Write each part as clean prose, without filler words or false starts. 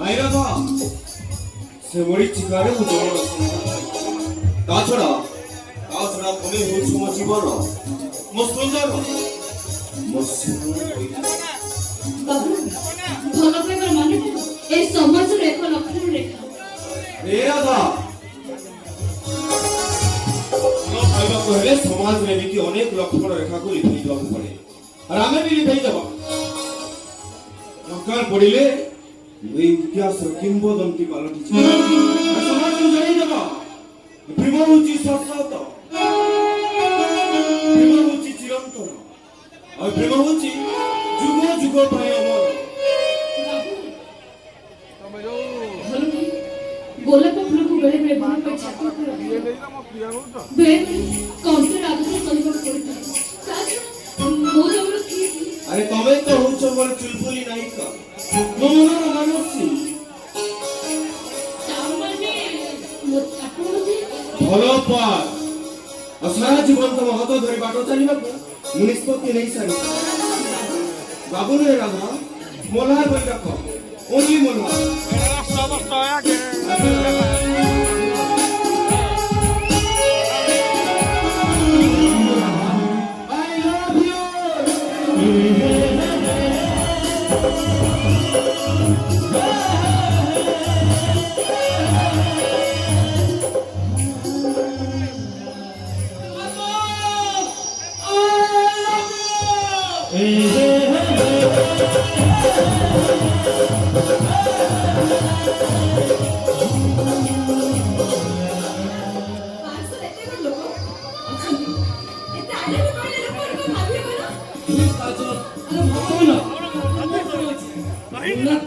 আইরাধা সে মরিচিকারে উজ্জ্বল তাছাড়া তাছাড়া তুমি হচ্ছে ମୋ ଜୀବନ ମୋ ସୁନ୍ଦର ମୋ ଭଲ ପାଇବାର ମାନେ ଏ ସମାଜର ଏକ ଲକ୍ଷଣ ରେଖା। ଏ ରାଧା ଭଲ ପାଇବାକୁ ହେଲେ ସମାଜରେ ଏମିତି ଅନେକ ଲକ୍ଷଣ ରେଖାକୁ ଲିଭେଇ ଦେବାକୁ ପଡେ আর ଆମେ ବି ଲିଭେଇ ଦେବା ଦରକାର ପଡ଼ିଲେ এই ইতিহাসের কিংবদন্তি পালটিছে সমাজକୁ ଜଣେଇ ଦେବା ପ୍ରେମ ହେଉଛି ଶାଶ୍ୱତ ପ୍ରେମ ହେଉଛି ଚିରନ୍ତନ ଆଉ ପ୍ରେମ ହେଉଛି ଯୁଗ ଯୁଗ ପାଇଁ ଅମର। ଗୋଲାପ ଫୁଲକୁ ବେଳେ ବେଳେ ଭଲ ପାଇ ଛାତ ଉପରେ ବେଳେ କଣ୍ଠର ଆଘାତ ସହିବାକୁ ପଡ଼ିଥାଏ। ମୋ ଜବର କିଏ? ଆରେ ତମେ ତ ହଉଛ ମୋର ଚୁଲବୁଲି ନାୟିକା ମୋ ମନର ମାନସୀ ଭଲ ପାର ଆଉ ସାରା ଜୀବନ ତମ ହାତ ଧରି ବାଟ ଚାଲିବାକୁ ମୁଁ ନିଷ୍ପତ୍ତି ନେଇସାରିଛି। ବାବୁରେ ରାଧା ମଲ୍ହାର ବହି ଡାକ ଓନ୍ଲି ମଲ୍ହାର।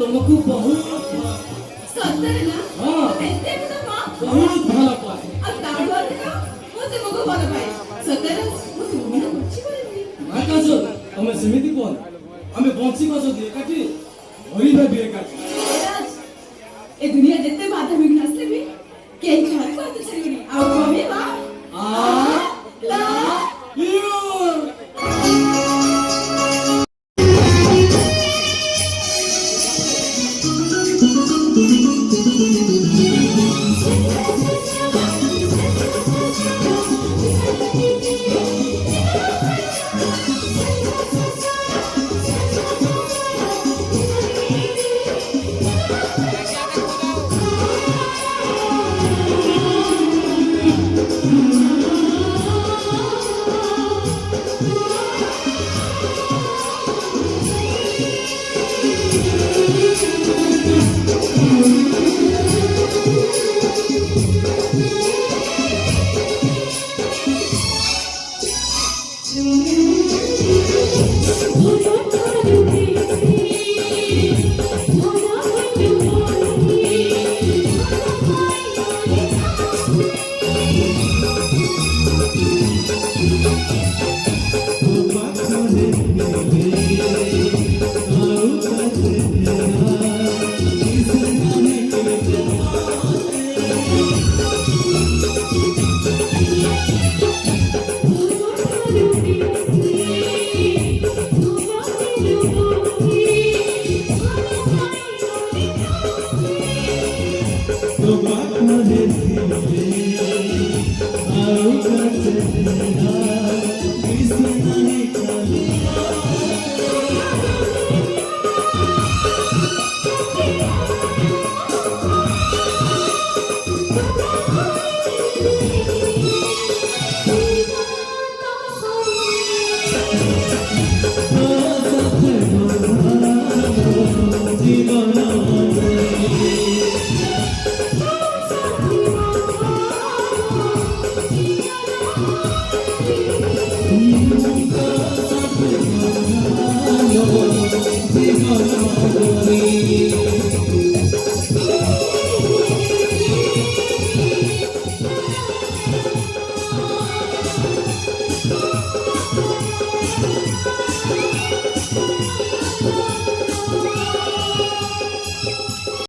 तुमको बहुत सत्तर ना हाँ ऐसे भी तो माँ बहुत भला पाए अब दारू आते ना वो तुमको बोला भाई सत्तर वो तुमने कुछ बोले ना काजो हमें समिति कौन हमें बंसी को जो दिए काटी वही में दिए काटी ए दुनिया जितने बातें बिगड़ असले भी क्या ही खाने को आते चली गई आओ कभी माँ ला यू